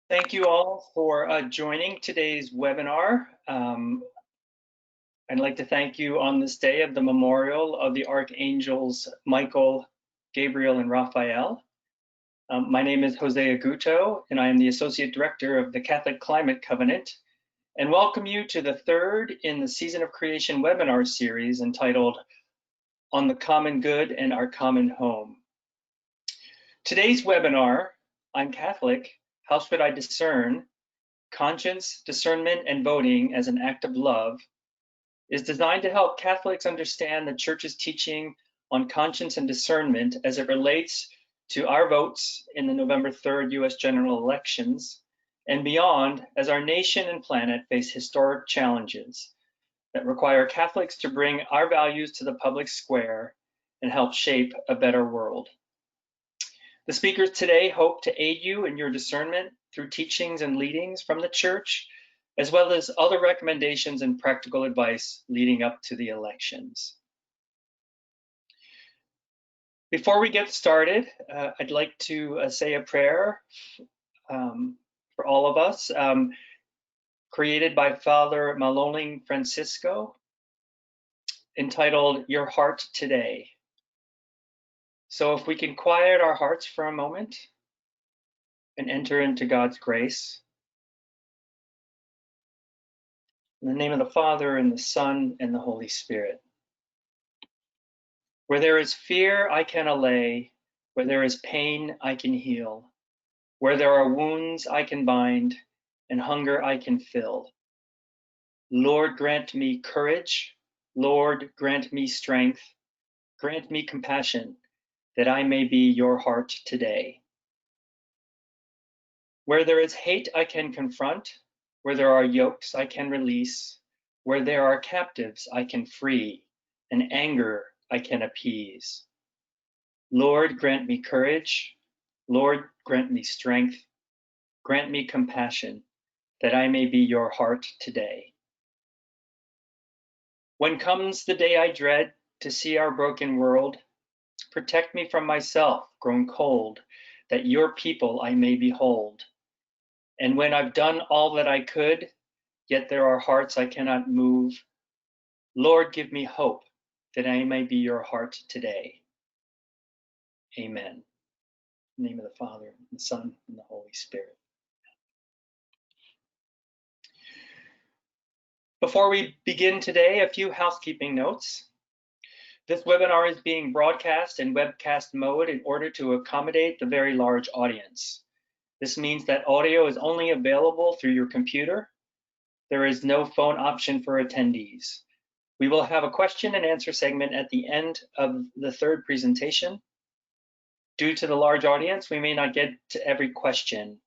Thank you all for joining today's webinar. I'd like to thank you on this day of the memorial of the archangels Michael, Gabriel, and Raphael. My name is Jose Aguto, and I am the Associate Director of the Catholic Climate Covenant, and welcome you to the third in the Season of Creation webinar series entitled On the Common Good and Our Common Home. Today's webinar, I'm Catholic, How Should I Discern? Conscience, Discernment, and Voting as an Act of Love, is designed to help Catholics understand the Church's teaching on conscience and discernment as it relates to our votes in the November 3rd US general elections and beyond as our nation and planet face historic challenges that require Catholics to bring our values to the public square and help shape a better world. The speakers today hope to aid you in your discernment through teachings and leadings from the Church, as well as other recommendations and practical advice leading up to the elections. Before we get started, I'd like to say a prayer for all of us, created by Father Maloling Francisco, entitled Your Heart Today. So if we can quiet our hearts for a moment and enter into God's grace. In the name of the Father, and the Son, and the Holy Spirit. Where there is fear, I can allay. Where there is pain, I can heal. Where there are wounds, I can bind, and hunger I can fill. Lord, grant me courage. Lord, grant me strength. Grant me compassion, that I may be your heart today. Where there is hate, I can confront. Where there are yokes, I can release. Where there are captives, I can free, and anger I can appease. Lord, grant me courage. Lord, grant me strength. Grant me compassion, that I may be your heart today. When comes the day I dread to see our broken world, protect me from myself, grown cold, that your people I may behold. And when I've done all that I could, yet there are hearts I cannot move, Lord, give me hope, that I may be your heart today. Amen. In the name of the Father, and the Son, and the Holy Spirit. Before we begin today, a few housekeeping notes. This webinar is being broadcast in webcast mode in order to accommodate the very large audience. This means that audio is only available through your computer. There is no phone option for attendees. We will have a question and answer segment at the end of the third presentation. Due to the large audience, we may not get to every question.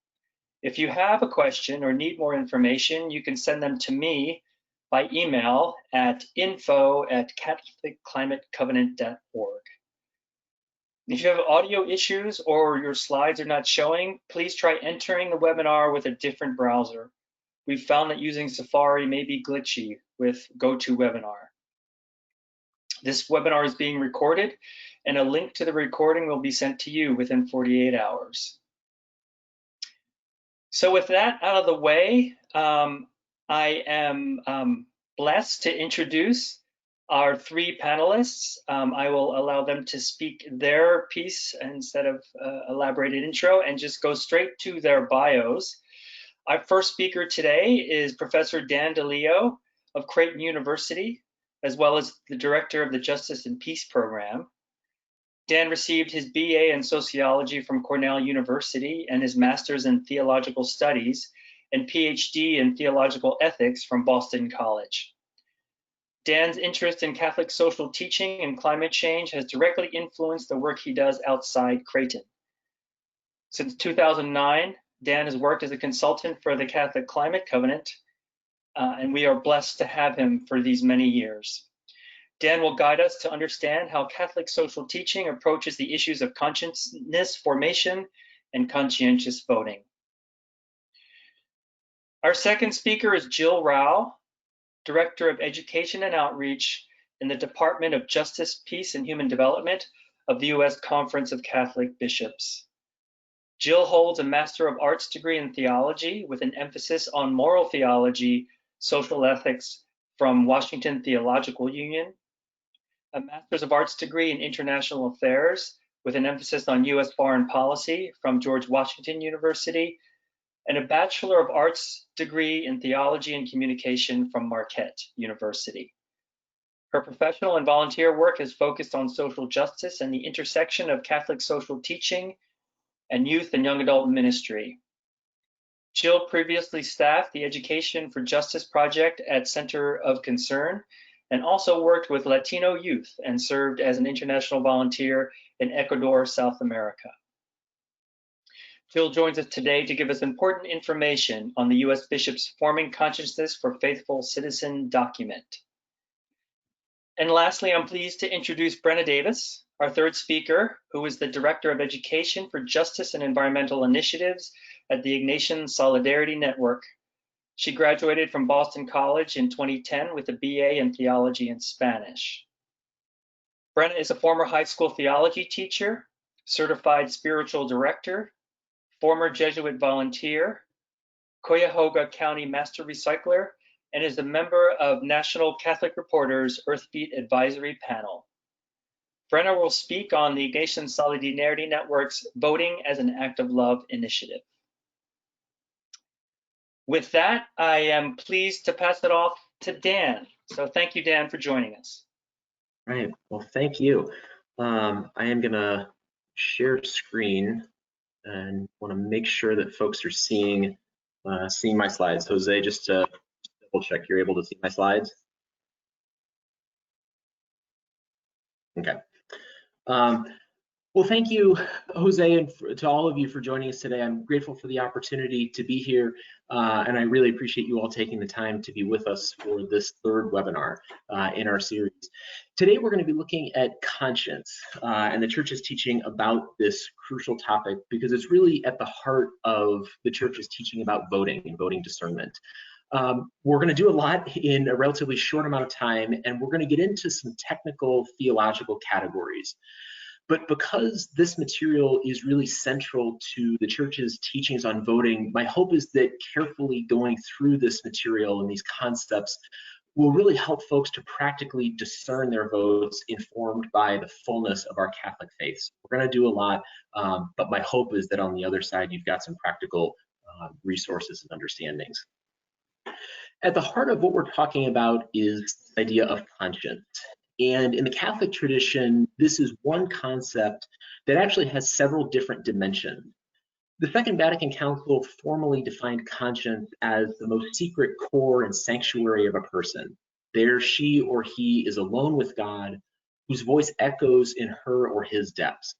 If you have a question or need more information, you can send them to me by email at info@catholicclimatecovenant.org. If you have audio issues or your slides are not showing, please try entering the webinar with a different browser. We've found that using Safari may be glitchy with GoToWebinar. This webinar is being recorded, and a link to the recording will be sent to you within 48 hours. So with that out of the way, I am blessed to introduce our three panelists. I will allow them to speak their piece instead of elaborated intro and just go straight to their bios. Our first speaker today is Professor Dan DiLeo of Creighton University, as well as the director of the Justice and Peace Program. Dan received his BA in sociology from Cornell University and his master's in theological studies and PhD in theological ethics from Boston College. Dan's interest in Catholic social teaching and climate change has directly influenced the work he does outside Creighton. Since 2009, Dan has worked as a consultant for the Catholic Climate Covenant, and we are blessed to have him for these many years. Dan will guide us to understand how Catholic social teaching approaches the issues of consciousness formation and conscientious voting. Our second speaker is Jill Rauh, Director of Education and Outreach in the Department of Justice, Peace, and Human Development of the U.S. Conference of Catholic Bishops. Jill holds a Master of Arts degree in theology with an emphasis on moral theology, social ethics from Washington Theological Union, a Master's of Arts degree in international affairs with an emphasis on U.S. foreign policy from George Washington University, and a Bachelor of Arts degree in theology and communication from Marquette University. Her professional and volunteer work has focused on social justice and the intersection of Catholic social teaching and youth and young adult ministry. Jill previously staffed the Education for Justice Project at Center of Concern and also worked with Latino youth and served as an international volunteer in Ecuador, South America. Jill joins us today to give us important information on the U.S. Bishop's Forming Consciousness for Faithful Citizen document. And lastly, I'm pleased to introduce Brenna Davis, our third speaker, who is the Director of Education for Justice and Environmental Initiatives at the Ignatian Solidarity Network. She graduated from Boston College in 2010 with a BA in Theology and Spanish. Brenna is a former high school theology teacher, certified spiritual director, former Jesuit volunteer, Cuyahoga County Master Recycler, and is a member of National Catholic Reporters Earthbeat Advisory Panel. Brenna will speak on the Ignatian Solidarity Network's Voting as an Act of Love initiative. With that, I am pleased to pass it off to Dan. So thank you, Dan, for joining us. All right, well, thank you. I am gonna share screen and want to make sure that folks are seeing my slides. Jose, just to double check, you're able to see my slides? Okay. Well, thank you, Jose, and to all of you for joining us today. I'm grateful for the opportunity to be here, and I really appreciate you all taking the time to be with us for this third webinar in our series. Today, we're going to be looking at conscience and the Church's teaching about this crucial topic because it's really at the heart of the Church's teaching about voting and voting discernment. We're going to do a lot in a relatively short amount of time, and we're going to get into some technical theological categories. But because this material is really central to the Church's teachings on voting, my hope is that carefully going through this material and these concepts will really help folks to practically discern their votes informed by the fullness of our Catholic faith. So we're going to do a lot, but my hope is that on the other side, you've got some practical resources and understandings. At the heart of what we're talking about is the idea of conscience. And in the Catholic tradition, this is one concept that actually has several different dimensions. The Second Vatican Council formally defined conscience as the most secret core and sanctuary of a person. There she or he is alone with God, whose voice echoes in her or his depths.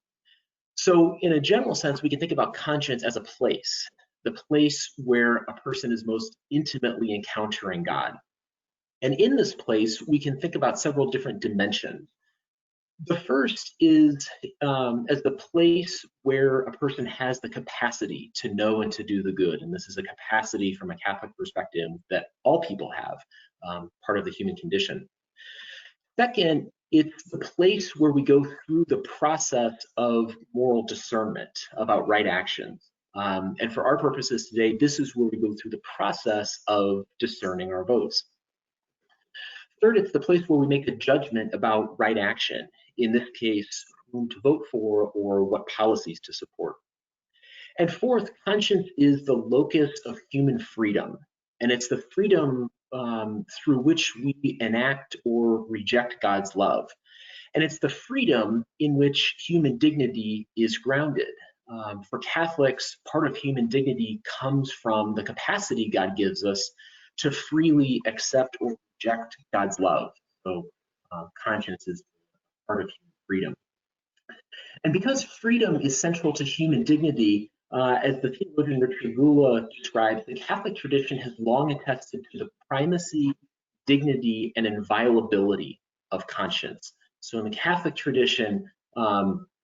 So in a general sense, we can think about conscience as a place, the place where a person is most intimately encountering God. And in this place, we can think about several different dimensions. The first is as the place where a person has the capacity to know and to do the good. And this is a capacity from a Catholic perspective that all people have, part of the human condition. Second, it's the place where we go through the process of moral discernment about right actions. And for our purposes today, this is where we go through the process of discerning our votes. Third, it's the place where we make a judgment about right action, in this case, whom to vote for or what policies to support. And fourth, conscience is the locus of human freedom, and it's the freedom through which we enact or reject God's love. And it's the freedom in which human dignity is grounded. For Catholics, part of human dignity comes from the capacity God gives us to freely accept or reject God's love. So conscience is part of human freedom. And because freedom is central to human dignity, as the theologian Richard Rauh describes, the Catholic tradition has long attested to the primacy, dignity, and inviolability of conscience. So in the Catholic tradition,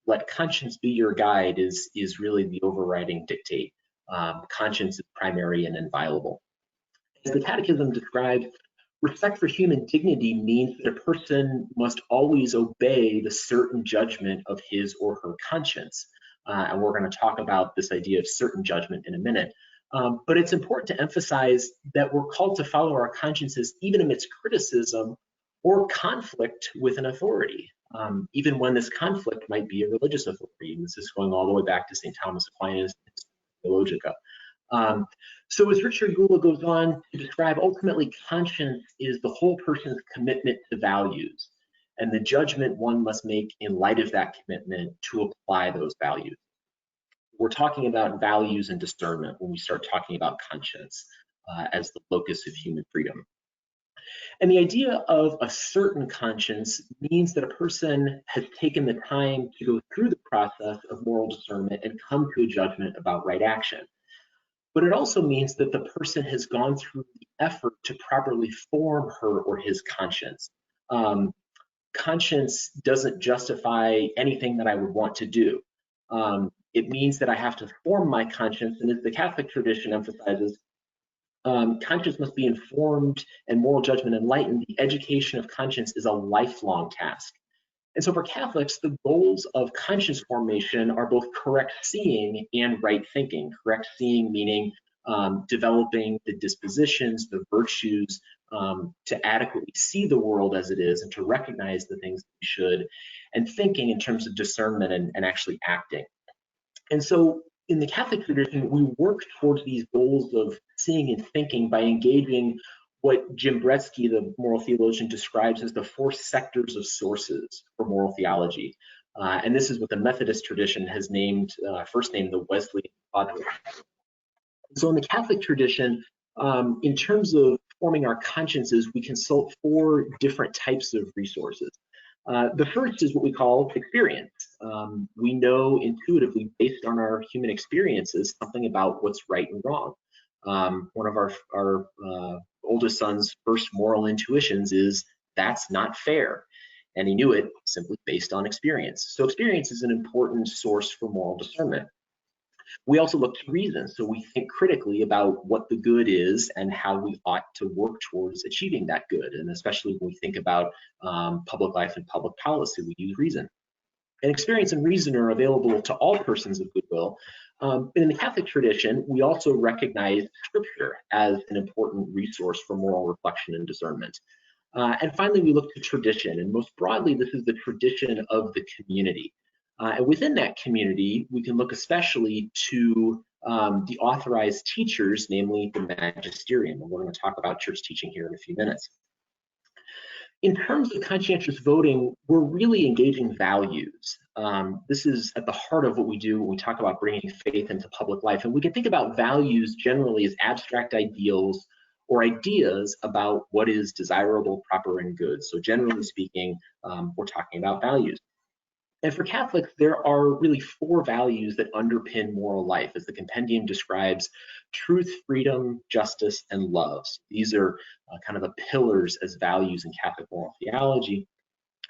let conscience be your guide is really the overriding dictate. Conscience is primary and inviolable. As the Catechism describes, respect for human dignity means that a person must always obey the certain judgment of his or her conscience. and we're going to talk about this idea of certain judgment in a minute. But it's important to emphasize that we're called to follow our consciences even amidst criticism or conflict with an authority, even when this conflict might be a religious authority. And this is going all the way back to St. Thomas Aquinas' Theologica. So as Richard Gula goes on to describe, ultimately conscience is the whole person's commitment to values and the judgment one must make in light of that commitment to apply those values. We're talking about values and discernment when we start talking about conscience as the locus of human freedom. And the idea of a certain conscience means that a person has taken the time to go through the process of moral discernment and come to a judgment about right action. But it also means that the person has gone through the effort to properly form her or his conscience. Conscience doesn't justify anything that I would want to do. It means that I have to form my conscience, and as the Catholic tradition emphasizes, conscience must be informed and moral judgment enlightened. The education of conscience is a lifelong task. And so for Catholics, the goals of conscience formation are both correct seeing and right thinking. Correct seeing meaning developing the dispositions, the virtues to adequately see the world as it is and to recognize the things that we should, and thinking in terms of discernment and actually acting. And so in the Catholic tradition, we work towards these goals of seeing and thinking by engaging what Jim Bretsky, the moral theologian, describes as the 4 sectors of sources for moral theology. And this is what the Methodist tradition has named, first named the Wesleyan quadrant. So in the Catholic tradition, in terms of forming our consciences, we consult 4 different types of resources. The first is what we call experience. We know intuitively, based on our human experiences, something about what's right and wrong. One of our oldest son's first moral intuitions is that's not fair. And he knew it simply based on experience. So experience is an important source for moral discernment. We also look to reason, so we think critically about what the good is and how we ought to work towards achieving that good. And especially when we think about public life and public policy, we use reason. And experience and reason are available to all persons of goodwill. In the Catholic tradition, we also recognize Scripture as an important resource for moral reflection and discernment. And finally, we look to tradition, and most broadly, this is the tradition of the community. And within that community, we can look especially to the authorized teachers, namely the magisterium. And we're going to talk about church teaching here in a few minutes. In terms of conscientious voting, we're really engaging values. This is at the heart of what we do when we talk about bringing faith into public life. And we can think about values generally as abstract ideals or ideas about what is desirable, proper, and good. So generally speaking, we're talking about values. And for Catholics, there are really 4 values that underpin moral life, as the compendium describes: truth, freedom, justice, and love. So these are kind of the pillars as values in Catholic moral theology.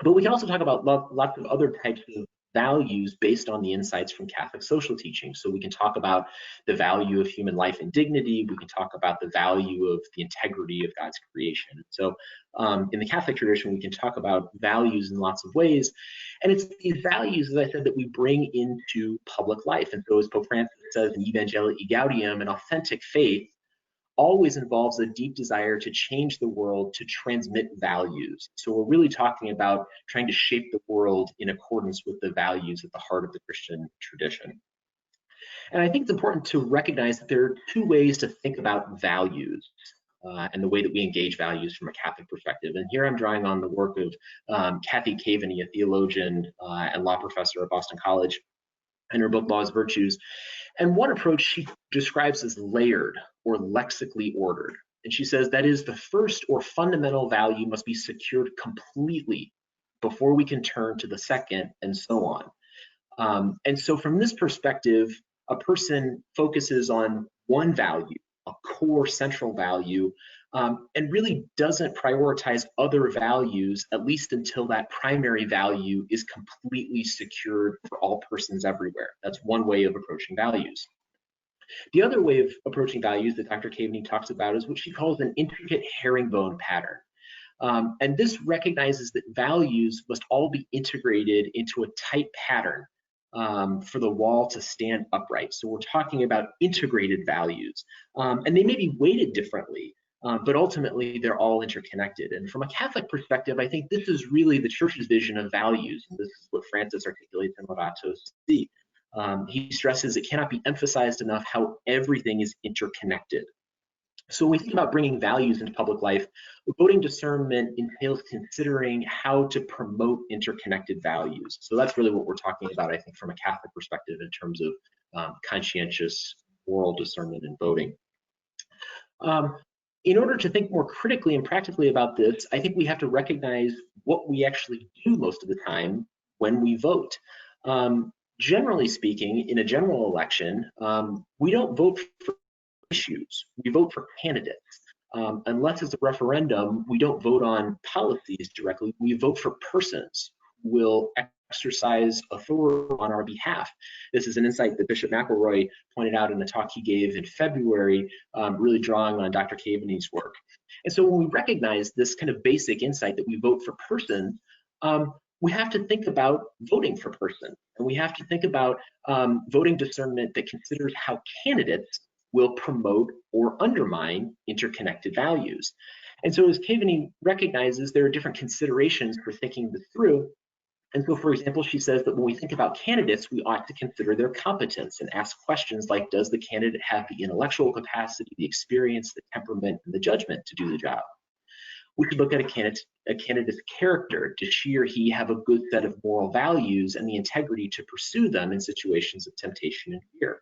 But we can also talk about lots of other types of values based on the insights from Catholic social teaching. So we can talk about the value of human life and dignity. We can talk about the value of the integrity of God's creation. So in the Catholic tradition, we can talk about values in lots of ways. And it's these values, as I said, that we bring into public life. And so as Pope Francis says in Evangelii Gaudium, an authentic faith always involves a deep desire to change the world, to transmit values. So we're really talking about trying to shape the world in accordance with the values at the heart of the Christian tradition. And I think it's important to recognize that there are 2 ways to think about values and the way that we engage values from a Catholic perspective. And here I'm drawing on the work of Kathy Caveney, a theologian and law professor at Boston College, and her book, Law's Virtues. And one approach she describes as layered or lexically ordered. And she says that is, the first or fundamental value must be secured completely before we can turn to the second, and so on. And so from this perspective, a person focuses on one value, a core central value, and really doesn't prioritize other values, at least until that primary value is completely secured for all persons everywhere. That's one way of approaching values. The other way of approaching values that Dr. Caveney talks about is what she calls an intricate herringbone pattern. And this recognizes that values must all be integrated into a tight pattern for the wall to stand upright. So we're talking about integrated values, and they may be weighted differently, but ultimately they're all interconnected. And from a Catholic perspective, I think this is really the Church's vision of values. And this is what Francis articulates in Laudato Si. He stresses it cannot be emphasized enough how everything is interconnected. So when we think about bringing values into public life, voting discernment entails considering how to promote interconnected values. So that's really what we're talking about, I think, from a Catholic perspective in terms of conscientious moral discernment and voting. In order to think more critically and practically about this, I think we have to recognize what we actually do most of the time when we vote. Generally speaking, in a general election, we don't vote for issues, we vote for candidates. Unless it's a referendum, we don't vote on policies directly, we vote for persons who will exercise authority on our behalf. This is an insight that Bishop McElroy pointed out in a talk he gave in February, really drawing on Dr. Caveney's work. And so when we recognize this kind of basic insight that we vote for persons, we have to think about voting for persons, and we have to think about voting discernment that considers how candidates will promote or undermine interconnected values. And so as Caveney recognizes, there are different considerations for thinking this through. And so, for example, she says that when we think about candidates, we ought to consider their competence and ask questions like, does the candidate have the intellectual capacity, the experience, the temperament, and the judgment to do the job? We could look at a candidate's character. Does she or he have a good set of moral values and the integrity to pursue them in situations of temptation and fear?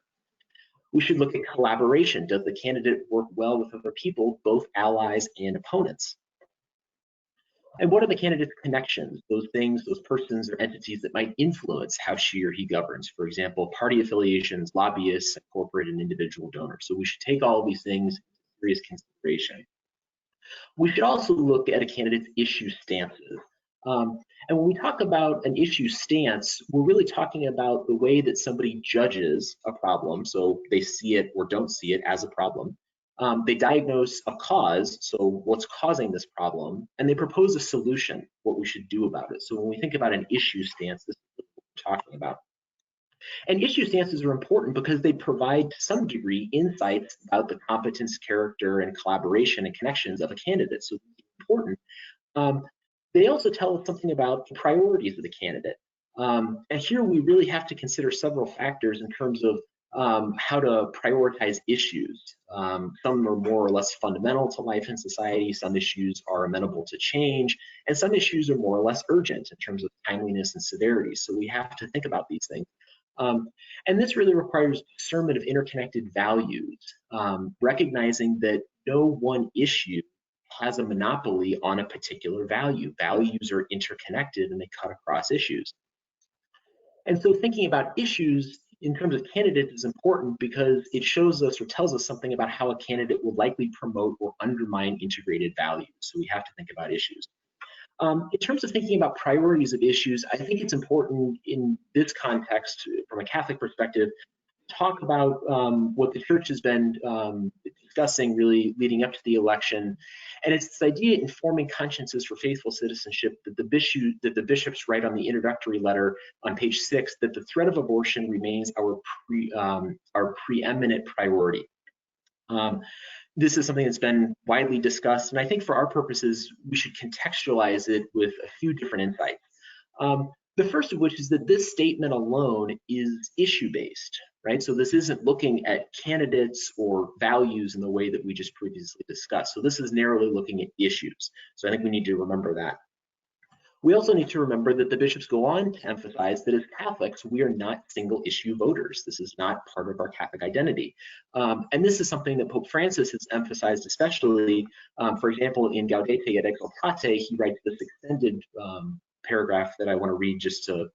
We should look at collaboration. Does the candidate work well with other people, both allies and opponents? And what are the candidate's connections, those things, those persons or entities that might influence how she or he governs? For example, party affiliations, lobbyists, corporate and individual donors. So we should take all of these things into serious consideration. We should also look at a candidate's issue stances. And when we talk about an issue stance, we're really talking about the way that somebody judges a problem. So they see it or don't see it as a problem. They diagnose a cause, so what's causing this problem, and they propose a solution, what we should do about it. So when we think about an issue stance, this is what we're talking about. And issue stances are important because they provide to some degree insights about the competence, character, and collaboration and connections of a candidate. So it's important. They also tell us something about the priorities of the candidate. And here we really have to consider several factors in terms of how to prioritize issues. Some are more or less fundamental to life and society, some issues are amenable to change, and some issues are more or less urgent in terms of timeliness and severity. So we have to think about these things. And this really requires discernment of interconnected values, recognizing that no one issue has a monopoly on a particular value. Values are interconnected and they cut across issues. And so thinking about issues in terms of candidates is important because it shows us or tells us something about how a candidate will likely promote or undermine integrated values. So we have to think about issues. In terms of thinking about priorities of issues, I think it's important in this context, from a Catholic perspective, to talk about what the Church has been discussing really leading up to the election. And it's this idea informing consciences for faithful citizenship that the bishops write on the introductory letter on page 6, that the threat of abortion remains our preeminent priority. This is something that's been widely discussed, and I think for our purposes, we should contextualize it with a few different insights. The first of which is that this statement alone is issue-based, right? So this isn't looking at candidates or values in the way that we just previously discussed. So this is narrowly looking at issues. So I think we need to remember that. We also need to remember that the bishops go on to emphasize that as Catholics, we are not single issue voters. This is not part of our Catholic identity. And this is something that Pope Francis has emphasized, especially, for example, in Gaudete et Exsultate, he writes this extended paragraph that I want to read just to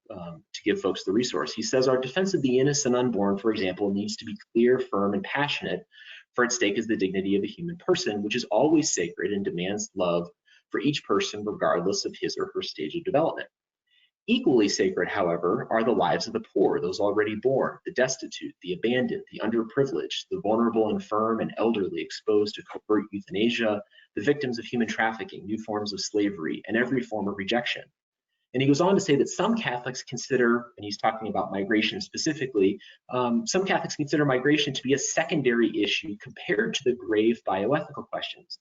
give folks the resource. He says, our defense of the innocent unborn, for example, needs to be clear, firm, and passionate, for at stake is the dignity of a human person, which is always sacred and demands love for each person regardless of his or her stage of development. Equally sacred, however, are the lives of the poor, those already born, the destitute, the abandoned, the underprivileged, the vulnerable, infirm, and elderly exposed to covert euthanasia, the victims of human trafficking, new forms of slavery, and every form of rejection. And he goes on to say that some Catholics consider, and he's talking about migration specifically, some Catholics consider migration to be a secondary issue compared to the grave bioethical questions.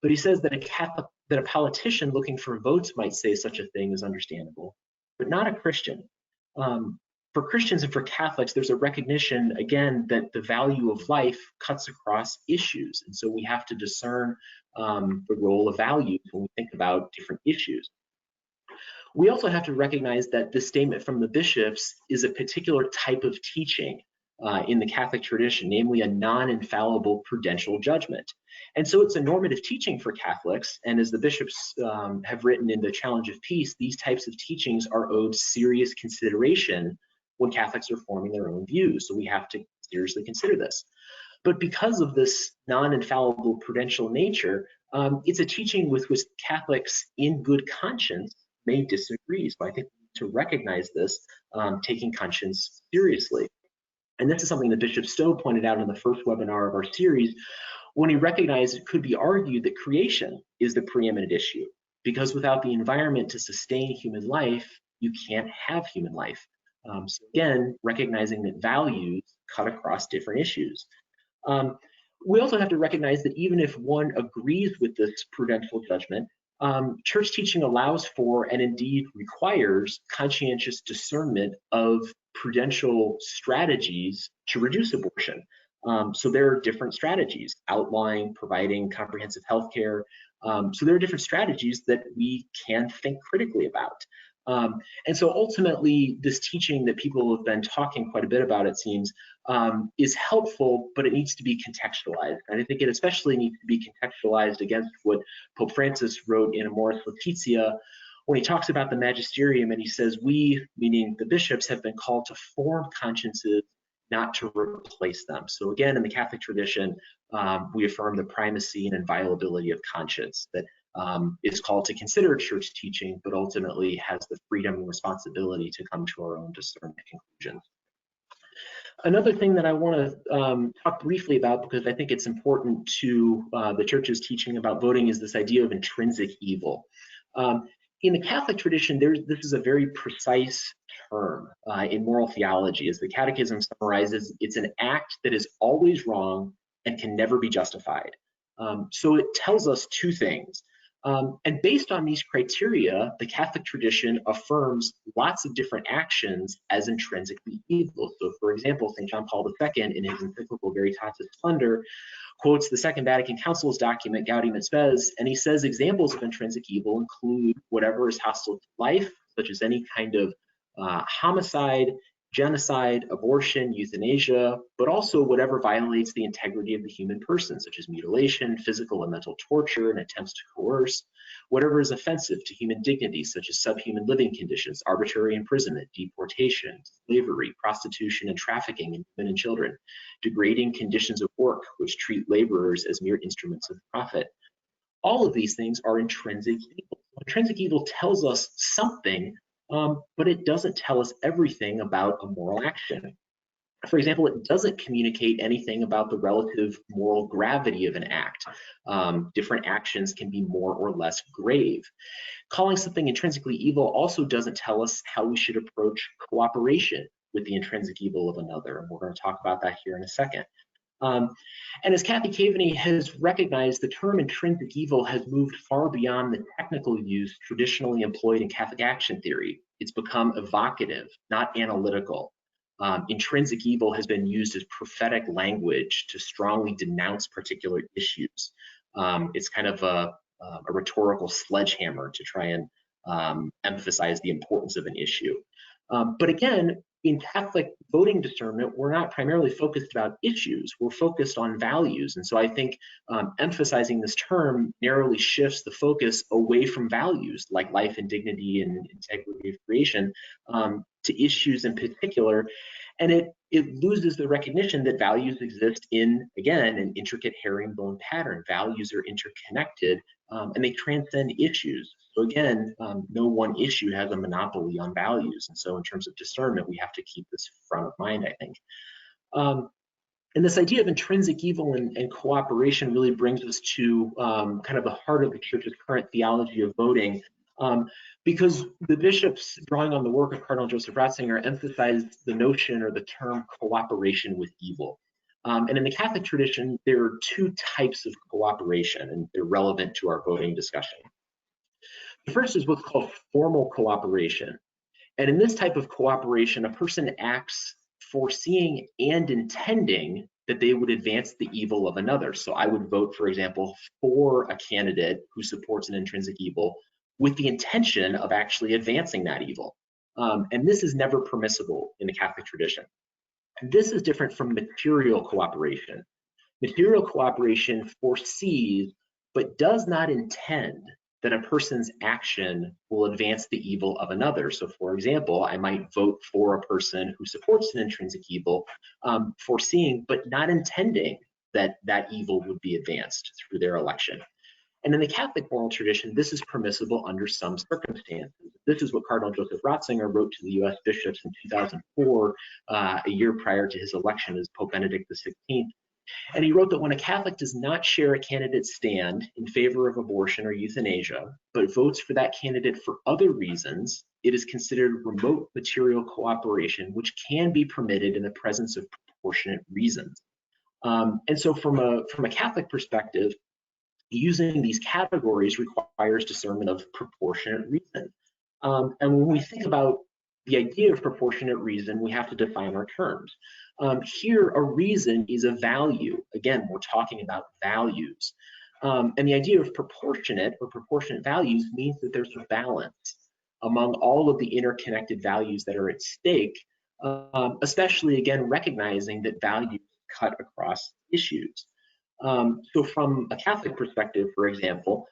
But he says that a politician looking for votes might say such a thing is understandable, but not a Christian. For Christians and for Catholics, there's a recognition, again, that the value of life cuts across issues. And so we have to discern the role of values when we think about different issues. We also have to recognize that this statement from the bishops is a particular type of teaching in the Catholic tradition, namely a non-infallible prudential judgment. And so it's a normative teaching for Catholics, and as the bishops have written in the Challenge of Peace, these types of teachings are owed serious consideration when Catholics are forming their own views. So we have to seriously consider this. But because of this non-infallible prudential nature, it's a teaching with which Catholics in good conscience may disagree. So I think we need to recognize this, taking conscience seriously. And this is something that Bishop Stowe pointed out in the first webinar of our series, when he recognized it could be argued that creation is the preeminent issue, because without the environment to sustain human life, you can't have human life. So again, recognizing that values cut across different issues. We also have to recognize that even if one agrees with this prudential judgment, church teaching allows for and indeed requires conscientious discernment of prudential strategies to reduce abortion. So there are different strategies: outlawing, providing comprehensive health care. So there are different strategies that we can think critically about. And so ultimately, this teaching that people have been talking quite a bit about, it seems, is helpful, but it needs to be contextualized. And I think it especially needs to be contextualized against what Pope Francis wrote in Amoris Laetitia, when he talks about the magisterium, and he says, we, meaning the bishops, have been called to form consciences, not to replace them. So again, in the Catholic tradition, we affirm the primacy and inviolability of conscience that is called to consider church teaching, but ultimately has the freedom and responsibility to come to our own discernment conclusions. Another thing that I want to talk briefly about, because I think it's important to the church's teaching about voting, is this idea of intrinsic evil. In the Catholic tradition, this is a very precise term in moral theology. As the Catechism summarizes, it's an act that is always wrong and can never be justified. So it tells us two things. And based on these criteria, the Catholic tradition affirms lots of different actions as intrinsically evil. So for example, St. John Paul II, in his encyclical Veritatis Splendor, quotes the Second Vatican Council's document Gaudium et Spes, and he says examples of intrinsic evil include whatever is hostile to life, such as any kind of homicide, genocide, abortion, euthanasia, but also whatever violates the integrity of the human person, such as mutilation, physical and mental torture, and attempts to coerce, whatever is offensive to human dignity, such as subhuman living conditions, arbitrary imprisonment, deportation, slavery, prostitution, and trafficking in women and children, degrading conditions of work, which treat laborers as mere instruments of profit. All of these things are intrinsic evil. Intrinsic evil tells us something, but it doesn't tell us everything about a moral action. For example, it doesn't communicate anything about the relative moral gravity of an act. Different actions can be more or less grave. Calling something intrinsically evil also doesn't tell us how we should approach cooperation with the intrinsic evil of another, and we're going to talk about that here in a second. And as Kathy Caveney has recognized, the term intrinsic evil has moved far beyond the technical use traditionally employed in Catholic action theory. It's become evocative, not analytical. Intrinsic evil has been used as prophetic language to strongly denounce particular issues. It's kind of a rhetorical sledgehammer to try and emphasize the importance of an issue. But again, in Catholic voting discernment, we're not primarily focused about issues, we're focused on values. And so I think emphasizing this term narrowly shifts the focus away from values like life and dignity and integrity of creation to issues in particular. And it loses the recognition that values exist in, again, an intricate herringbone pattern. Values are interconnected and they transcend issues. So again, no one issue has a monopoly on values. And so in terms of discernment, we have to keep this front of mind, I think. And this idea of intrinsic evil and cooperation really brings us to kind of the heart of the church's current theology of voting. Because the bishops, drawing on the work of Cardinal Joseph Ratzinger, emphasized the notion or the term cooperation with evil. And in the Catholic tradition, there are two types of cooperation, and they're relevant to our voting discussion. The first is what's called formal cooperation. And in this type of cooperation, a person acts foreseeing and intending that they would advance the evil of another. So I would vote, for example, for a candidate who supports an intrinsic evil with the intention of actually advancing that evil. And this is never permissible in the Catholic tradition. And this is different from material cooperation. Material cooperation foresees but does not intend that a person's action will advance the evil of another. So for example, I might vote for a person who supports an intrinsic evil, foreseeing but not intending that that evil would be advanced through their election. And in the Catholic moral tradition, this is permissible under some circumstances. This is what Cardinal Joseph Ratzinger wrote to the US bishops in 2004, a year prior to his election as Pope Benedict XVI. And he wrote that when a Catholic does not share a candidate's stand in favor of abortion or euthanasia, but votes for that candidate for other reasons, it is considered remote material cooperation, which can be permitted in the presence of proportionate reasons. And so from a Catholic perspective, using these categories requires discernment of proportionate reason. And when we think about the idea of proportionate reason, we have to define our terms. Here, a reason is a value. Again, we're talking about values. And the idea of proportionate or proportionate values means that there's a balance among all of the interconnected values that are at stake, especially, again, recognizing that values cut across issues. So from a Catholic perspective, for example,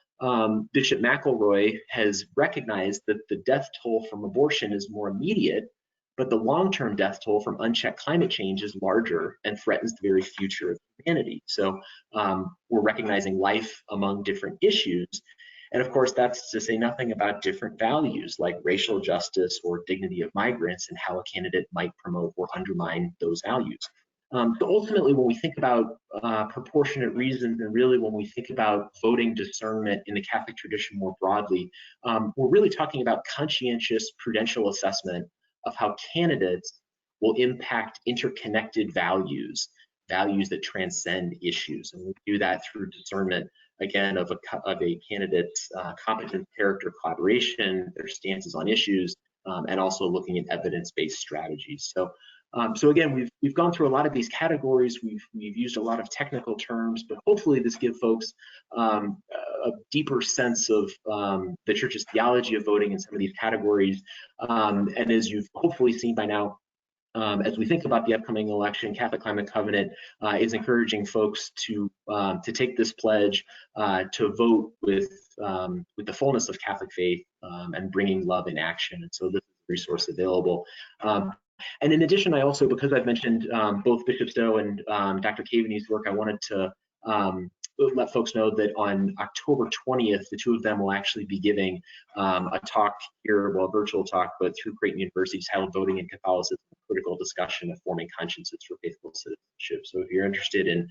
Bishop McElroy has recognized that the death toll from abortion is more immediate, but the long-term death toll from unchecked climate change is larger and threatens the very future of humanity. So we're recognizing life among different issues. And of course, that's to say nothing about different values like racial justice or dignity of migrants and how a candidate might promote or undermine those values. So ultimately, when we think about proportionate reasons, and really when we think about voting discernment in the Catholic tradition more broadly, we're really talking about conscientious prudential assessment of how candidates will impact interconnected values that transcend issues. And we do that through discernment, again, of a candidate's competence, character, collaboration, their stances on issues, and also looking at evidence-based strategies. So again, we've gone through a lot of these categories. We've used a lot of technical terms, but hopefully this gives folks a deeper sense of the Church's theology of voting in some of these categories. And as you've hopefully seen by now, as we think about the upcoming election, Catholic Climate Covenant is encouraging folks to take this pledge to vote with the fullness of Catholic faith and bringing love in action. And so this is a resource available. And in addition, I also, because I've mentioned both Bishop Stowe and Dr. Caveney's work, I wanted to let folks know that on October 20th, the two of them will actually be giving a talk here, well, a virtual talk, but through Creighton University, titled Voting in Catholicism, Critical Discussion of Forming Consciences for Faithful Citizenship. So if you're interested in,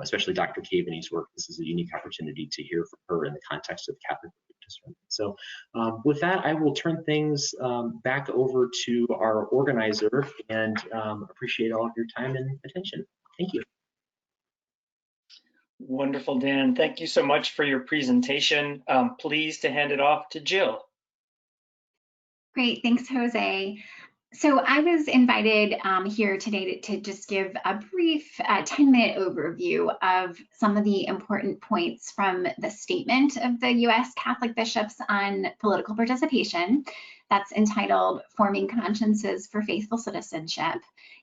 especially Dr. Caveney's work, this is a unique opportunity to hear from her in the context of Catholic discernment. So with that, I will turn things back over to our organizer and appreciate all of your time and attention. Thank you. Wonderful, Dan. Thank you so much for your presentation. Pleased to hand it off to Jill. Great, thanks, Jose. So I was invited here today to just give a brief 10-minute overview of some of the important points from the statement of the U.S. Catholic bishops on political participation. That's entitled Forming Consciences for Faithful Citizenship.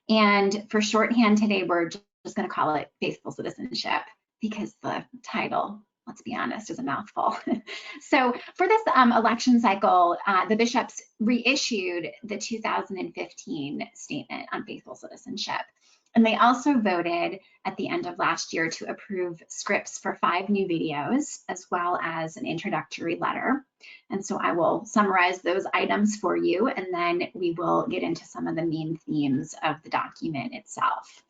And for shorthand today, we're just going to call it Faithful Citizenship because the title, let's be honest, is a mouthful. So for this election cycle, the bishops reissued the 2015 statement on faithful citizenship. And they also voted at the end of last year to approve scripts for 5 new videos, as well as an introductory letter. And so I will summarize those items for you, and then we will get into some of the main themes of the document itself.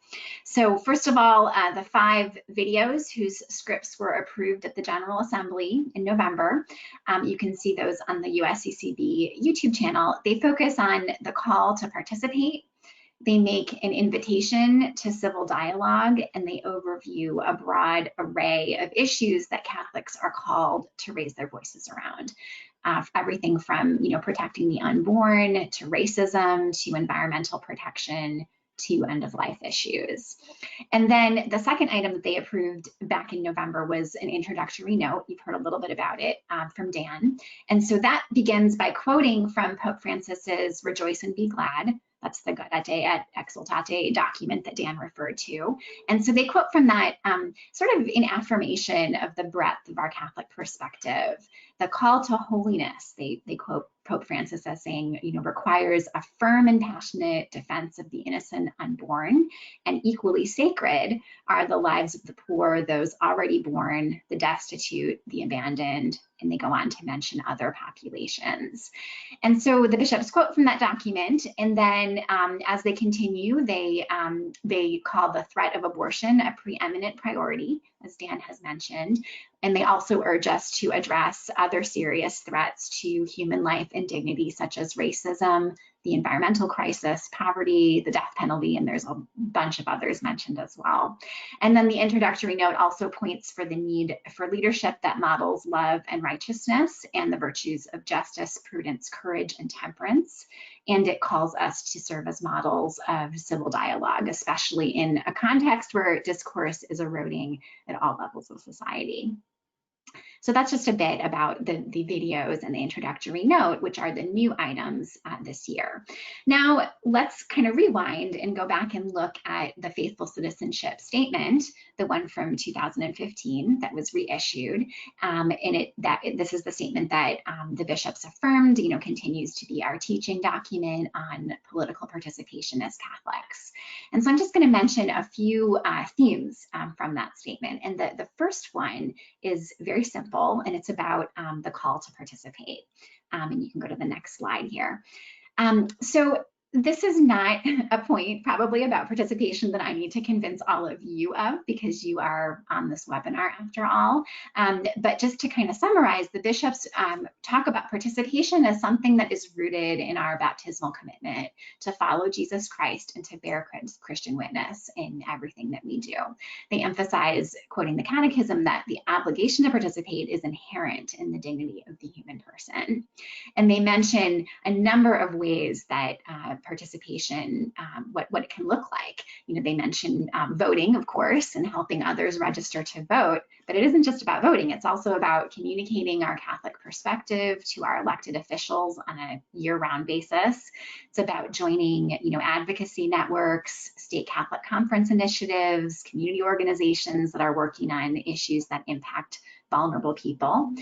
So first of all, the 5 videos whose scripts were approved at the General Assembly in November, you can see those on the USCCB YouTube channel. They focus on the call to participate. They make an invitation to civil dialogue, and they overview a broad array of issues that Catholics are called to raise their voices around. Everything from, protecting the unborn, to racism, to environmental protection, to end-of-life issues. And then the second item that they approved back in November was an introductory note. You've heard a little bit about it from Dan. And so that begins by quoting from Pope Francis's Rejoice and Be Glad. That's the Gaudete et Exultate document that Dan referred to. And so they quote from that sort of in affirmation of the breadth of our Catholic perspective. The call to holiness, they quote Pope Francis as saying, requires a firm and passionate defense of the innocent unborn, and equally sacred are the lives of the poor, those already born, the destitute, the abandoned, and they go on to mention other populations. And so the bishops quote from that document, and then as they continue, they call the threat of abortion a preeminent priority, as Dan has mentioned, and they also urge us to address other serious threats to human life and dignity, such as racism, the environmental crisis, poverty, the death penalty, and there's a bunch of others mentioned as well. And then the introductory note also points for the need for leadership that models love and righteousness and the virtues of justice, prudence, courage, and temperance. And it calls us to serve as models of civil dialogue, especially in a context where discourse is eroding at all levels of society. So that's just a bit about the videos and the introductory note, which are the new items this year. Now, let's kind of rewind and go back and look at the Faithful Citizenship Statement, the one from 2015 that was reissued. This is the statement that the bishops affirmed, continues to be our teaching document on political participation as Catholics. And so I'm just going to mention a few themes from that statement. And the first one is very simple, and it's about the call to participate. And you can go to the next slide here. So this is not a point probably about participation that I need to convince all of you of, because you are on this webinar after all. But just to kind of summarize, the bishops talk about participation as something that is rooted in our baptismal commitment to follow Jesus Christ and to bear Christian witness in everything that we do. They emphasize, quoting the Catechism, that the obligation to participate is inherent in the dignity of the human person. And they mention a number of ways that participation, what it can look like. They mention voting, of course, and helping others register to vote, but it isn't just about voting. It's also about communicating our Catholic perspective to our elected officials on a year-round basis. It's about joining, advocacy networks, state Catholic conference initiatives, community organizations that are working on issues that impact vulnerable people.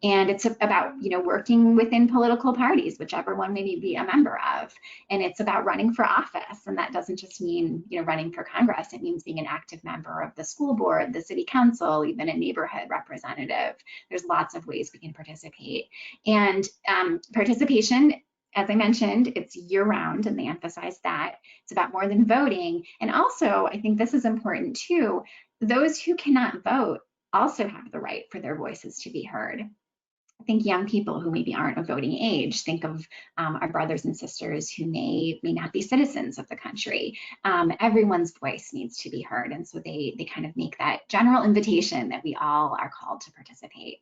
And it's about, working within political parties, whichever one may be a member of. And it's about running for office. And that doesn't just mean, running for Congress. It means being an active member of the school board, the city council, even a neighborhood representative. There's lots of ways we can participate. And participation, as I mentioned, it's year-round, and they emphasize that. It's about more than voting. And also, I think this is important too, those who cannot vote also have the right for their voices to be heard. I think young people who maybe aren't of voting age, think of our brothers and sisters who may not be citizens of the country. Everyone's voice needs to be heard. And so they kind of make that general invitation that we all are called to participate.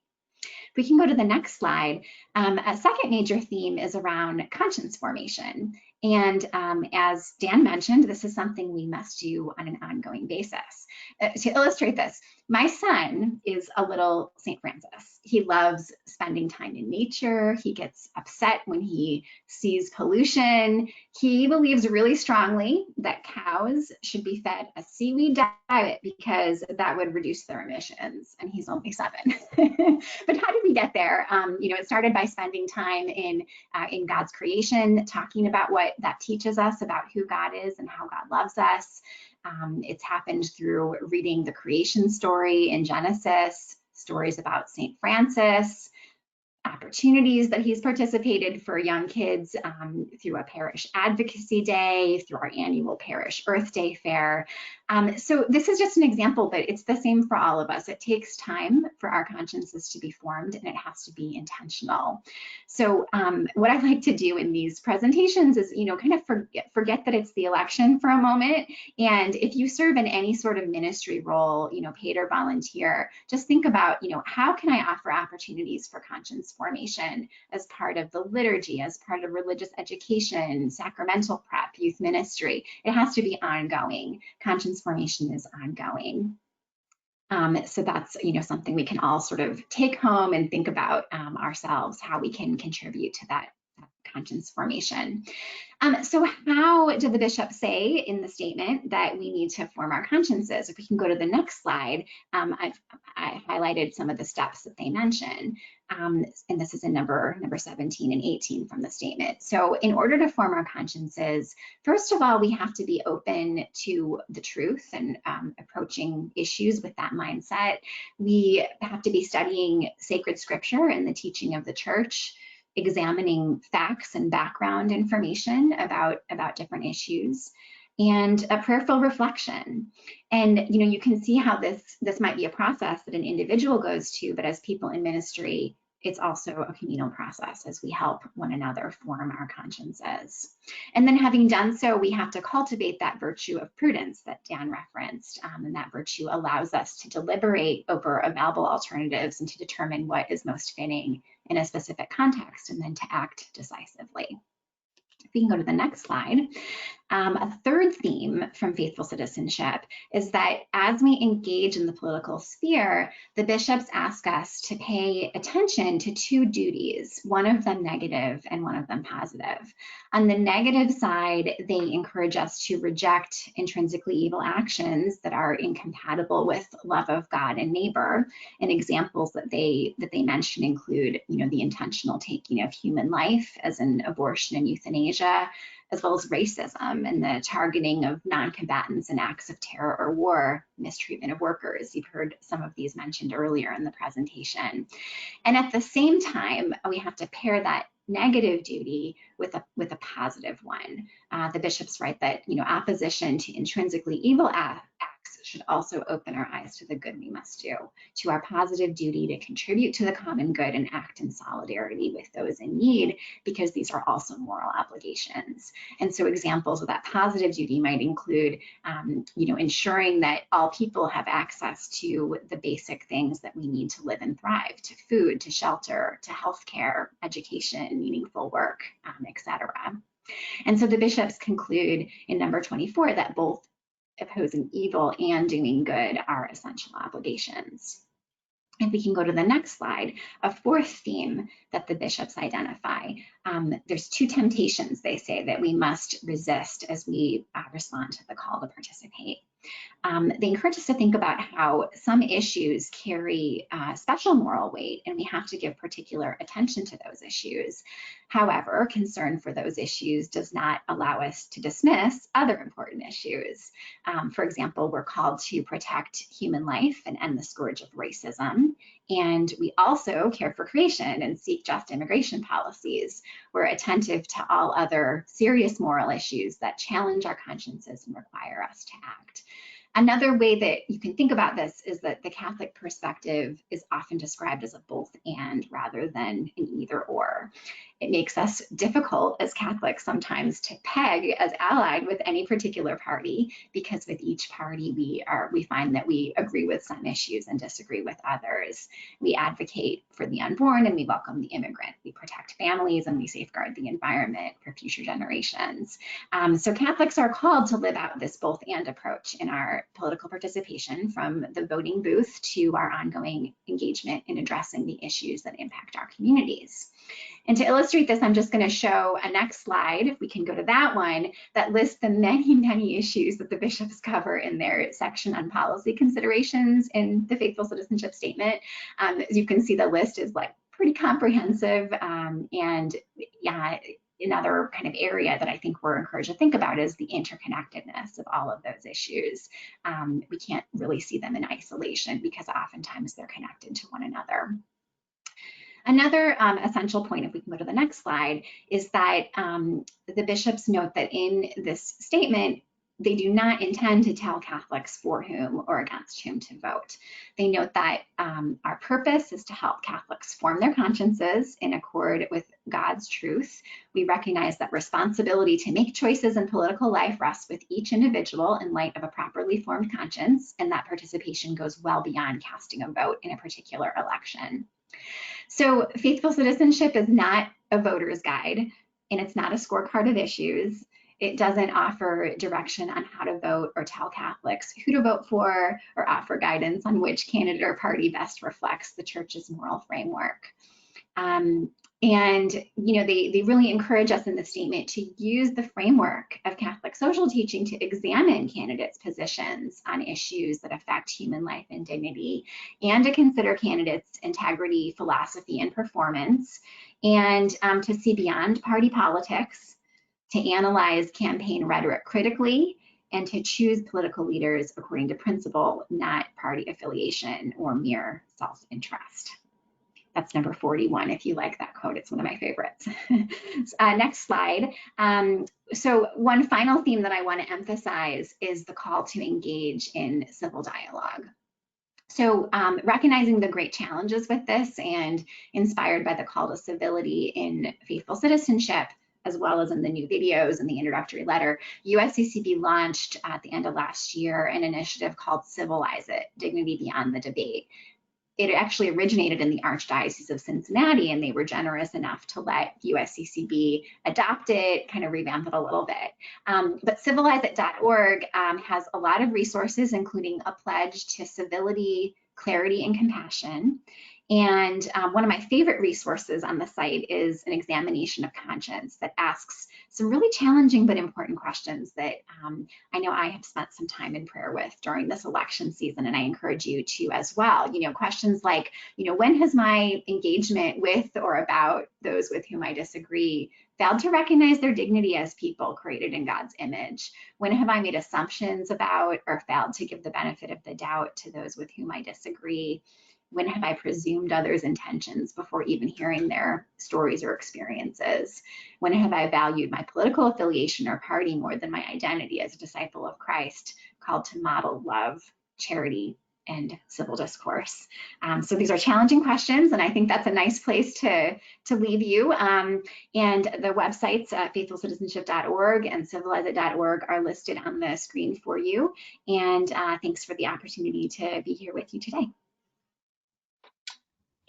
We can go to the next slide. A second major theme is around conscience formation. And as Dan mentioned, this is something we must do on an ongoing basis. To illustrate this, my son is a little St. Francis. He loves spending time in nature. He gets upset when he sees pollution. He believes really strongly that cows should be fed a seaweed diet because that would reduce their emissions. And he's only 7. But how did we get there? It started by spending time in God's creation, talking about what that teaches us about who God is and how God loves us. It's happened through reading the creation story in Genesis, stories about St. Francis, opportunities that he's participated for young kids through a parish advocacy day, through our annual parish Earth Day fair. So this is just an example, but it's the same for all of us. It takes time for our consciences to be formed, and it has to be intentional. So what I like to do in these presentations is, kind of forget that it's the election for a moment. And if you serve in any sort of ministry role, paid or volunteer, just think about, how can I offer opportunities for conscience formation as part of the liturgy, as part of religious education, sacramental prep, youth ministry. It has to be ongoing. Conscience formation is ongoing. So that's, something we can all sort of take home and think about ourselves, how we can contribute to that conscience formation. So how did the bishop say in the statement that we need to form our consciences? If we can go to the next slide, I highlighted some of the steps that they mention. And this is in number 17 and 18 from the statement. So in order to form our consciences, first of all, we have to be open to the truth and approaching issues with that mindset. We have to be studying sacred scripture and the teaching of the church, examining facts and background information about different issues, and a prayerful reflection. And you can see how this might be a process that an individual goes to, but as people in ministry, it's also a communal process as we help one another form our consciences. And then having done so, we have to cultivate that virtue of prudence that Dan referenced, and that virtue allows us to deliberate over available alternatives and to determine what is most fitting in a specific context, and then to act decisively. If we can go to the next slide. A third theme from Faithful Citizenship is that as we engage in the political sphere, the bishops ask us to pay attention to two duties, one of them negative and one of them positive. On the negative side, they encourage us to reject intrinsically evil actions that are incompatible with love of God and neighbor. And examples that they mention include, the intentional taking of human life, as in abortion and euthanasia, as well as racism and the targeting of non-combatants in acts of terror or war, mistreatment of workers. You've heard some of these mentioned earlier in the presentation. And at the same time, we have to pair that negative duty with a positive one. The bishops write that, opposition to intrinsically evil acts should also open our eyes to the good we must do, to our positive duty to contribute to the common good and act in solidarity with those in need, because these are also moral obligations. And so examples of that positive duty might include, ensuring that all people have access to the basic things that we need to live and thrive, to food, to shelter, to healthcare, education, meaningful work, etc. And so the bishops conclude in number 24 that both opposing evil and doing good are essential obligations. If we can go to the next slide, a fourth theme that the bishops identify. There's two temptations, they say, that we must resist as we respond to the call to participate. They encourage us to think about how some issues carry special moral weight, and we have to give particular attention to those issues. However, concern for those issues does not allow us to dismiss other important issues. For example, we're called to protect human life and end the scourge of racism. And we also care for creation and seek just immigration policies. We're attentive to all other serious moral issues that challenge our consciences and require us to act. Another way that you can think about this is that the Catholic perspective is often described as a both and rather than an either or. It makes us difficult as Catholics sometimes to peg as allied with any particular party, because with each party we find that we agree with some issues and disagree with others. We advocate for the unborn and we welcome the immigrant. We protect families and we safeguard the environment for future generations. So Catholics are called to live out this both and approach in our political participation, from the voting booth to our ongoing engagement in addressing the issues that impact our communities. And to illustrate this, I'm just going to show a next slide, if we can go to that one, that lists the many, many issues that the bishops cover in their section on policy considerations in the Faithful Citizenship Statement. As you can see, the list is pretty comprehensive, and another kind of area that I think we're encouraged to think about is the interconnectedness of all of those issues. We can't really see them in isolation because oftentimes they're connected to one another. Another essential point, if we can go to the next slide, is that the bishops note that in this statement, they do not intend to tell Catholics for whom or against whom to vote. They note that our purpose is to help Catholics form their consciences in accord with God's truth. We recognize that responsibility to make choices in political life rests with each individual in light of a properly formed conscience, and that participation goes well beyond casting a vote in a particular election. So faithful citizenship is not a voter's guide, and it's not a scorecard of issues. It doesn't offer direction on how to vote or tell Catholics who to vote for or offer guidance on which candidate or party best reflects the Church's moral framework. And they really encourage us in the statement to use the framework of Catholic social teaching to examine candidates' positions on issues that affect human life and dignity, and to consider candidates' integrity, philosophy, and performance, and to see beyond party politics, to analyze campaign rhetoric critically, and to choose political leaders according to principle, not party affiliation or mere self-interest. That's number 41, if you like that quote. It's one of my favorites. Next slide. So one final theme that I want to emphasize is the call to engage in civil dialogue. So recognizing the great challenges with this and inspired by the call to civility in faithful citizenship, as well as in the new videos and the introductory letter, USCCB launched at the end of last year an initiative called Civilize It, Dignity Beyond the Debate. It actually originated in the Archdiocese of Cincinnati, and they were generous enough to let USCCB adopt it, kind of revamp it a little bit. But civilizeit.org has a lot of resources, including a pledge to civility, clarity, and compassion. And one of my favorite resources on the site is an examination of conscience that asks some really challenging but important questions that I know I have spent some time in prayer with during this election season, and I encourage you to as well. Questions like, when has my engagement with or about those with whom I disagree failed to recognize their dignity as people created in God's image? When have I made assumptions about or failed to give the benefit of the doubt to those with whom I disagree? When have I presumed others' intentions before even hearing their stories or experiences? When have I valued my political affiliation or party more than my identity as a disciple of Christ, called to model love, charity, and civil discourse? So these are challenging questions, and I think that's a nice place to leave you. And the websites, faithfulcitizenship.org and civilizeit.org, are listed on the screen for you. And thanks for the opportunity to be here with you today.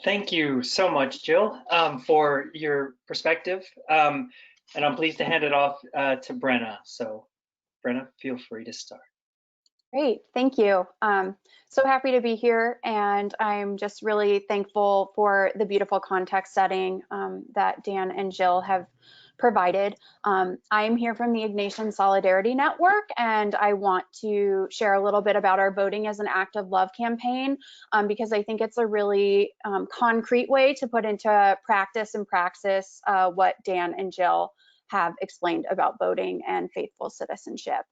Thank you so much, Jill, for your perspective. And I'm pleased to hand it off to Brenna. So Brenna, feel free to start. Great, thank you. So happy to be here, and I'm just really thankful for the beautiful context setting that Dan and Jill have provided. I'm here from the Ignatian Solidarity Network, and I want to share a little bit about our Voting as an Act of Love campaign, because I think it's a really concrete way to put into practice and praxis what Dan and Jill have explained about voting and faithful citizenship.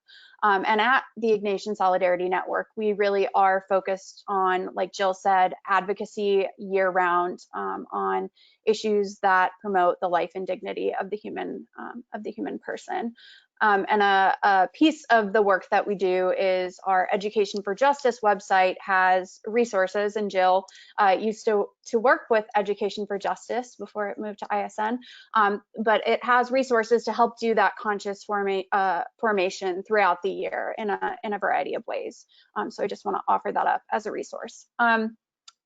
And at the Ignatian Solidarity Network, we really are focused on, like Jill said, advocacy year-round on issues that promote the life and dignity of the human person. And a piece of the work that we do is our Education for Justice website has resources, and Jill used to work with Education for Justice before it moved to ISN, but it has resources to help do that conscious formation throughout the year in a variety of ways. So I just want to offer that up as a resource.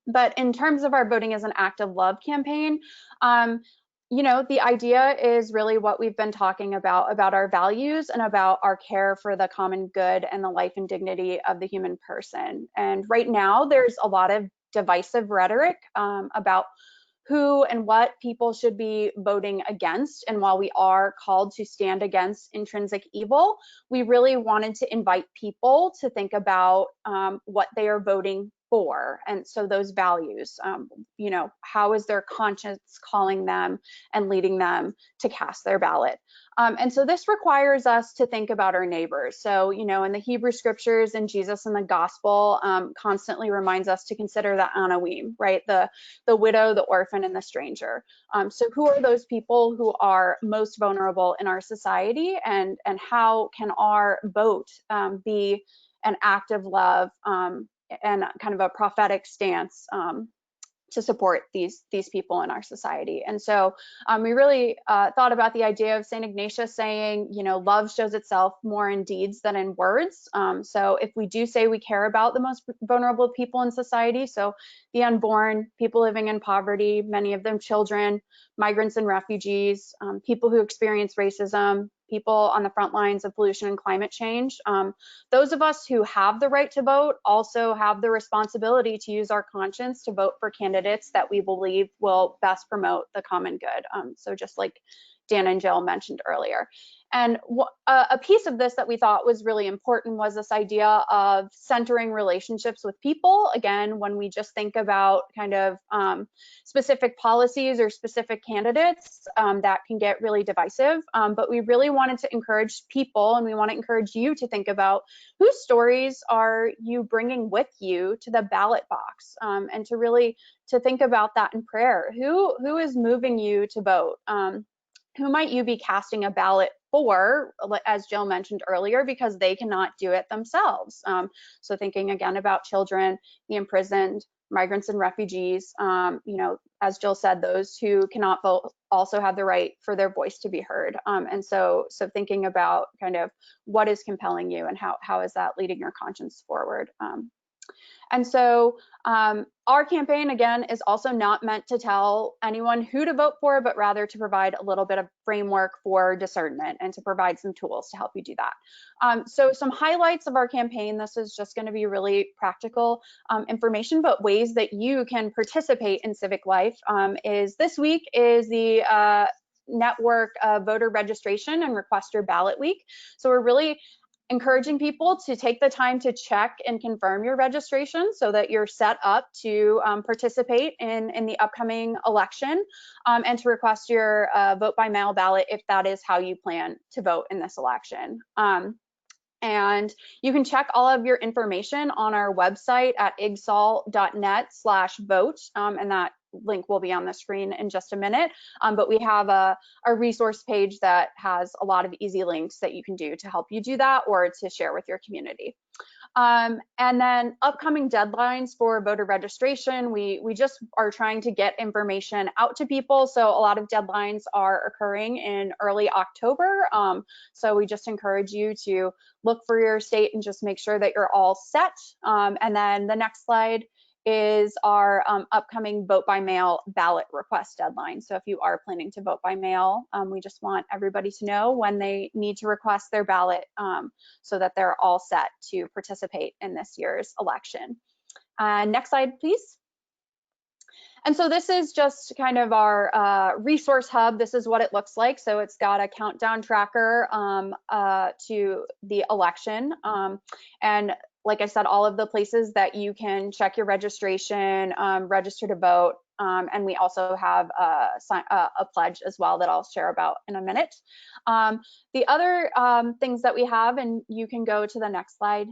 But in terms of our Voting as an Act of Love campaign, the idea is really what we've been talking about our values and about our care for the common good and the life and dignity of the human person. And right now, there's a lot of divisive rhetoric about who and what people should be voting against. And while we are called to stand against intrinsic evil, we really wanted to invite people to think about what they are voting for? And so those values, you know, how is their conscience calling them and leading them to cast their ballot? And so this requires us to think about our neighbors. So, you know, in the Hebrew scriptures and Jesus in the gospel constantly reminds us to consider the Anawim, right? The widow, the orphan, and the stranger. So who are those people who are most vulnerable in our society, and how can our vote be an act of love and kind of a prophetic stance to support these people in our society? And so we really thought about the idea of St. Ignatius saying, you know, love shows itself more in deeds than in words. So if we do say we care about the most vulnerable people in society, so the unborn, people living in poverty, many of them children, migrants and refugees, people who experience racism, people on the front lines of pollution and climate change. Those of us who have the right to vote also have the responsibility to use our conscience to vote for candidates that we believe will best promote the common good. So just like Dan and Jill mentioned earlier. And a piece of this that we thought was really important was this idea of centering relationships with people. Again, when we just think about kind of specific policies or specific candidates, that can get really divisive. But we really wanted to encourage people, and we want to encourage you to think about whose stories are you bringing with you to the ballot box, and to really to think about that in prayer. Who is moving you to vote? Who might you be casting a ballot for, as Jill mentioned earlier, because they cannot do it themselves? So thinking again about children, the imprisoned, migrants and refugees, you know, as Jill said, those who cannot vote also have the right for their voice to be heard. And so thinking about kind of what is compelling you and how is that leading your conscience forward? And so our campaign, again, is also not meant to tell anyone who to vote for, but rather to provide a little bit of framework for discernment and to provide some tools to help you do that. So some highlights of our campaign, this is just going to be really practical information, but ways that you can participate in civic life is this week is the network voter registration and request your ballot week. So we're really encouraging people to take the time to check and confirm your registration so that you're set up to participate in the upcoming election, and to request your vote by mail ballot if that is how you plan to vote in this election. And you can check all of your information on our website at igsol.net/vote, and that link will be on the screen in just a minute. But we have a resource page that has a lot of easy links that you can do to help you do that or to share with your community. And then upcoming deadlines for voter registration, we just are trying to get information out to people. So a lot of deadlines are occurring in early October. So we just encourage you to look for your state and just make sure that you're all set. And then the next slide is our upcoming vote by mail ballot request deadline. So if you are planning to vote by mail, we just want everybody to know when they need to request their ballot so that they're all set to participate in this year's election. Next slide, please. And so this is just kind of our resource hub. This is what it looks like. So it's got a countdown tracker to the election. And like I said, all of the places that you can check your registration, register to vote, and we also have a pledge as well that I'll share about in a minute. The other things that we have, and you can go to the next slide,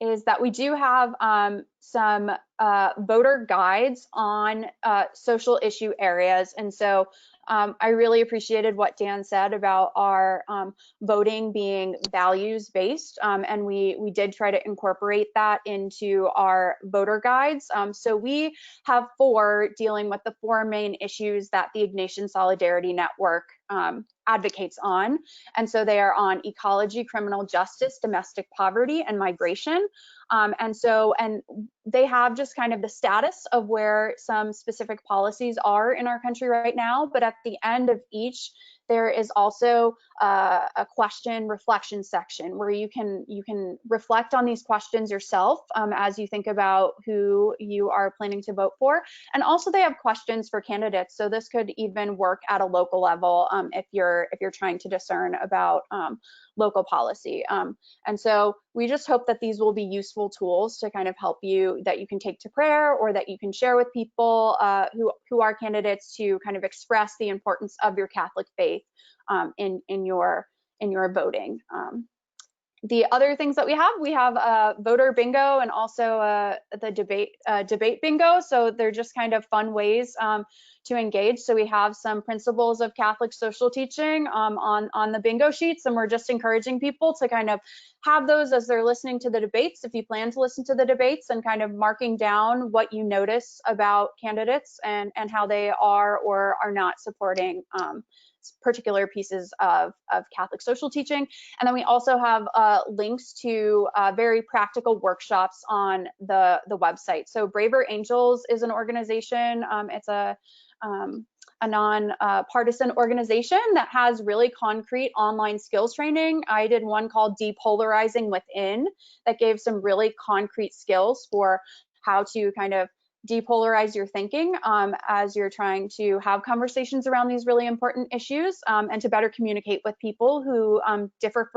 is that we do have some voter guides on social issue areas. And so I really appreciated what Dan said about our voting being values-based, and we did try to incorporate that into our voter guides. So we have 4 dealing with the 4 main issues that the Ignatian Solidarity Network advocates on. And so they are on ecology, criminal justice, domestic poverty, and migration. And they have just kind of the status of where some specific policies are in our country right now. But at the end of each, there is also a question reflection section where you can reflect on these questions yourself as you think about who you are planning to vote for. And also they have questions for candidates. So this could even work at a local level if you're trying to discern about local policy. And so we just hope that these will be useful tools to kind of help you, that you can take to prayer or that you can share with people who are candidates, to kind of express the importance of your Catholic faith in your voting. The other things that we have voter bingo and also the debate bingo. So they're just kind of fun ways to engage. So we have some principles of Catholic social teaching on the bingo sheets, and we're just encouraging people to kind of have those as they're listening to the debates, if you plan to listen to the debates, and kind of marking down what you notice about candidates and how they are or are not supporting particular pieces of Catholic social teaching. And then we also have links to very practical workshops on the website. So Braver Angels is an organization. It's a non-partisan organization that has really concrete online skills training. I did one called Depolarizing Within that gave some really concrete skills for how to kind of depolarize your thinking as you're trying to have conversations around these really important issues, and to better communicate with people who differ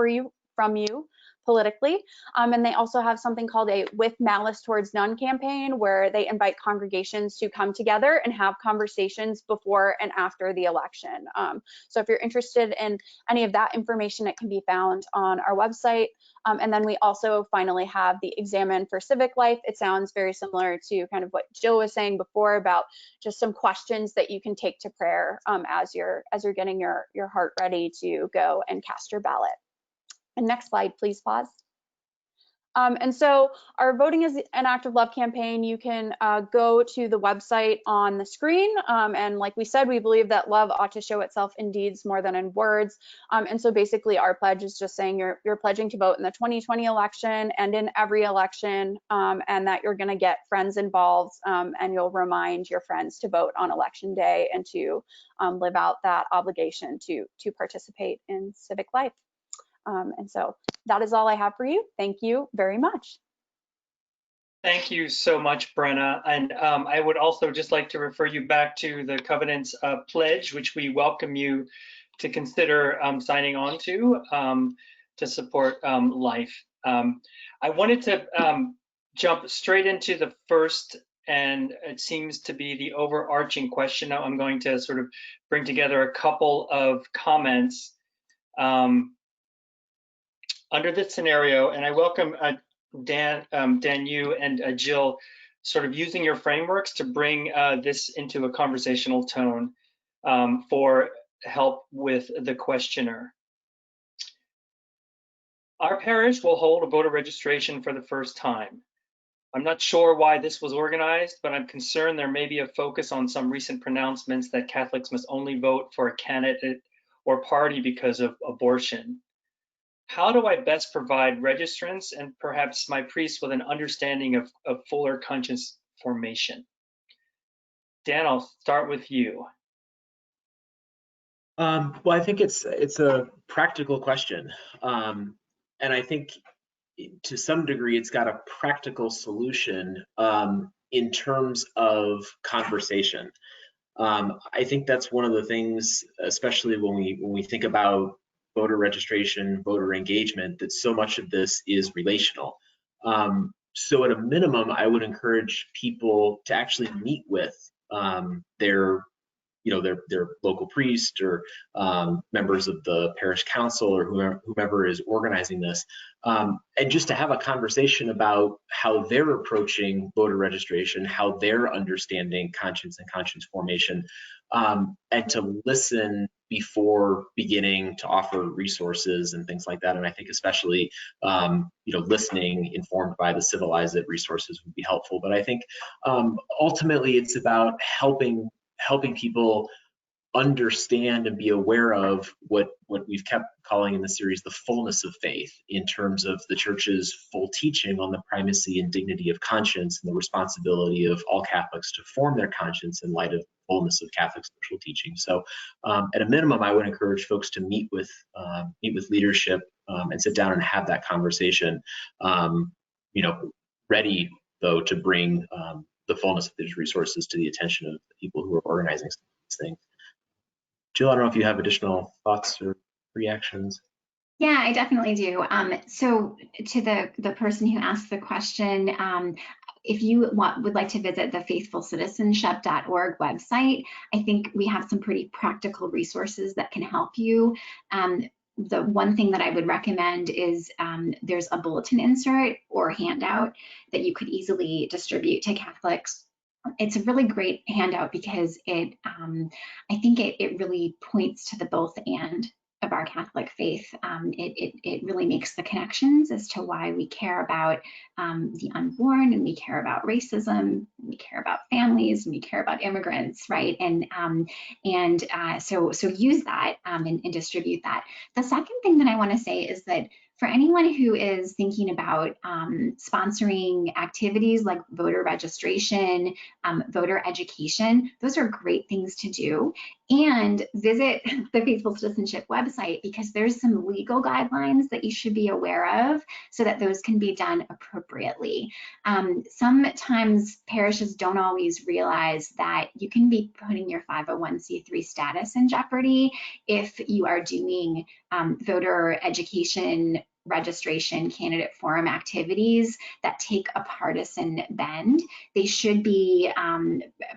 from you politically. And they also have something called a With Malice Towards None campaign, where they invite congregations to come together and have conversations before and after the election. So if you're interested in any of that information, it can be found on our website. And then we also finally have the Examine for Civic Life. It sounds very similar to kind of what Jill was saying before about just some questions that you can take to prayer as you're getting your heart ready to go and cast your ballot. And next slide, please pause. And so our Voting is an Act of Love campaign, you can go to the website on the screen. And like we said, we believe that love ought to show itself in deeds more than in words. And so basically our pledge is just saying you're pledging to vote in the 2020 election and in every election, and that you're gonna get friends involved, and you'll remind your friends to vote on election day and to live out that obligation to participate in civic life. And so that is all I have for you. Thank you very much. Thank you so much, Brenna. And I would also just like to refer you back to the Covenant's pledge, which we welcome you to consider signing on to support life. I wanted to jump straight into the first, and it seems to be the overarching question. Now I'm going to sort of bring together a couple of comments under this scenario, and I welcome Dan, you and Jill sort of using your frameworks to bring this into a conversational tone for help with the questioner. Our parish will hold a voter registration for the first time. I'm not sure why this was organized, but I'm concerned there may be a focus on some recent pronouncements that Catholics must only vote for a candidate or party because of abortion. How do I best provide registrants and perhaps my priests with an understanding of fuller conscience formation? Dan, I'll start with you. Well, I think it's a practical question, and I think to some degree it's got a practical solution in terms of conversation. I think that's one of the things, especially when we think about voter registration, voter engagement, that so much of this is relational. So at a minimum, I would encourage people to actually meet with their local priest or members of the parish council or whomever is organizing this, and just to have a conversation about how they're approaching voter registration, how they're understanding conscience and conscience formation, and to listen before beginning to offer resources and things like that. And I think especially, listening informed by the civilized resources would be helpful. But I think ultimately it's about helping people understand and be aware of what we've kept calling in the series the fullness of faith, in terms of the church's full teaching on the primacy and dignity of conscience and the responsibility of all Catholics to form their conscience in light of the fullness of Catholic social teaching. So at a minimum, I would encourage folks to meet with leadership and sit down and have that conversation, ready though to bring the fullness of these resources to the attention of the people who are organizing these things. Jill, I don't know if you have additional thoughts or reactions. Yeah, I definitely do. So to the person who asked the question, if you would like to visit the faithfulcitizenship.org website, I think we have some pretty practical resources that can help you. The one thing that I would recommend is there's a bulletin insert or handout that you could easily distribute to Catholics. It's a really great handout because I think it really points to the both and of our Catholic faith. It really makes the connections as to why we care about the unborn, and we care about racism, and we care about families, and we care about immigrants, right? So use that and distribute that. The second thing that I want to say is that for anyone who is thinking about sponsoring activities like voter registration, voter education, those are great things to do. And visit the Faithful Citizenship website, because there's some legal guidelines that you should be aware of so that those can be done appropriately. Sometimes parishes don't always realize that you can be putting your 501c3 status in jeopardy if you are doing voter education, registration, candidate forum activities that take a partisan bend. They should be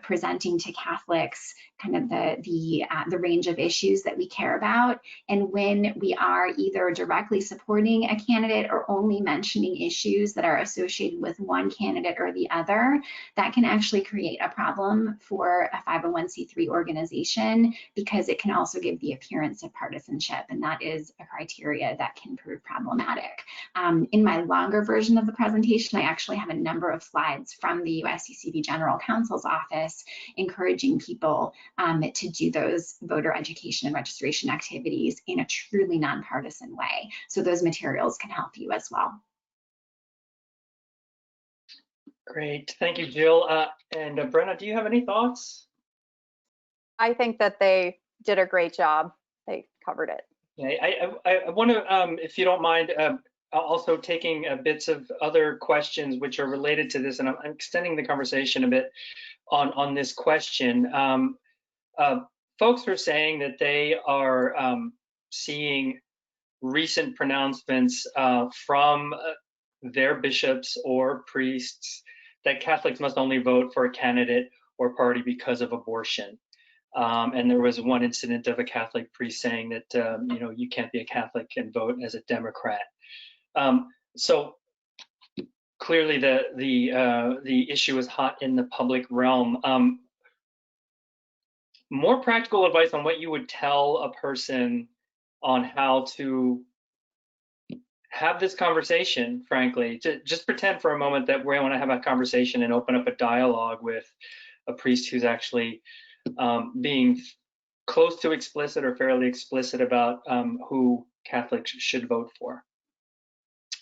presenting to Catholics kind of the range of issues that we care about. And when we are either directly supporting a candidate or only mentioning issues that are associated with one candidate or the other, that can actually create a problem for a 501c3 organization, because it can also give the appearance of partisanship, and that is a criteria that can prove problematic. In my longer version of the presentation, I actually have a number of slides from the USCCB General Counsel's office encouraging people to do those voter education and registration activities in a truly nonpartisan way. So those materials can help you as well. Great, thank you, Jill. And Brenna, do you have any thoughts? I think that they did a great job. They covered it. Yeah, I want to, if you don't mind, also taking bits of other questions which are related to this, and I'm extending the conversation a bit on this question. Folks are saying that they are seeing recent pronouncements from their bishops or priests that Catholics must only vote for a candidate or party because of abortion. And there was one incident of a Catholic priest saying that you can't be a Catholic and vote as a Democrat. So clearly the issue is hot in the public realm. More practical advice on what you would tell a person on how to have this conversation, frankly. To just pretend for a moment that we want to have a conversation and open up a dialogue with a priest who's actually being close to explicit or fairly explicit about who Catholics should vote for.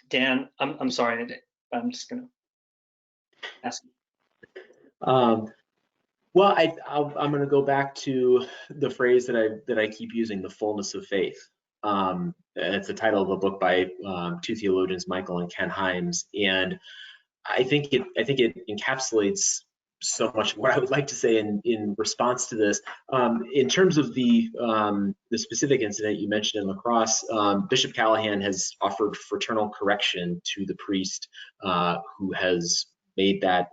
Dan, I'm sorry, I'm just going to ask you. Well, I'm going to go back to the phrase that I keep using, the fullness of faith. It's the title of a book by two theologians, Michael and Ken Himes, and I think it encapsulates so much of what I would like to say in response to this. In terms of the specific incident you mentioned in La Crosse, Bishop Callahan has offered fraternal correction to the priest who has made that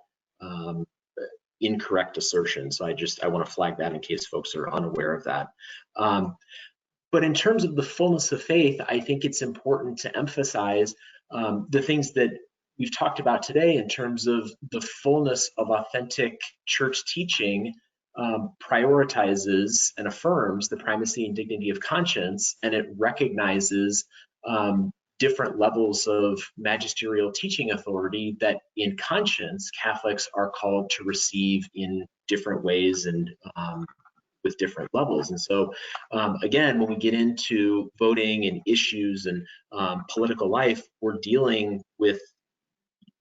incorrect assertion. So I want to flag that in case folks are unaware of that. But in terms of the fullness of faith, I think it's important to emphasize the things that we've talked about today in terms of the fullness of authentic church teaching prioritizes and affirms the primacy and dignity of conscience, and it recognizes different levels of magisterial teaching authority that in conscience Catholics are called to receive in different ways and with different levels. And so again, when we get into voting and issues and political life, we're dealing with,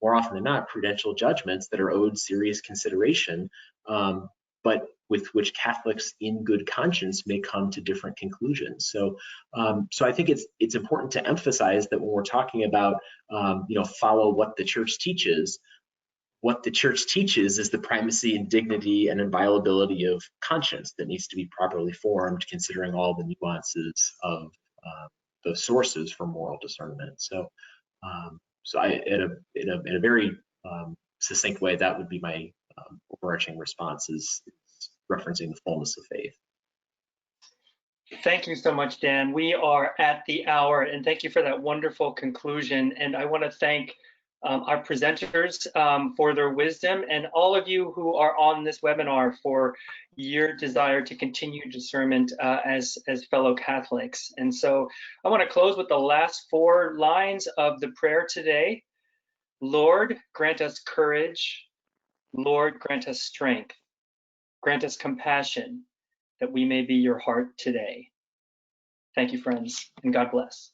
more often than not, prudential judgments that are owed serious consideration, but with which Catholics in good conscience may come to different conclusions. So I think it's important to emphasize that when we're talking about follow what the church teaches, what the church teaches is the primacy and dignity and inviolability of conscience that needs to be properly formed, considering all the nuances of the sources for moral discernment. So, in a very succinct way, that would be my overarching response, is referencing the fullness of faith. Thank you so much, Dan. We are at the hour, and thank you for that wonderful conclusion. And I want to thank our presenters for their wisdom, and all of you who are on this webinar for your desire to continue discernment as fellow Catholics. And so I want to close with the last 4 lines of the prayer today. Lord, grant us courage. Lord, grant us strength. Grant us compassion, that we may be your heart today. Thank you, friends, and God bless.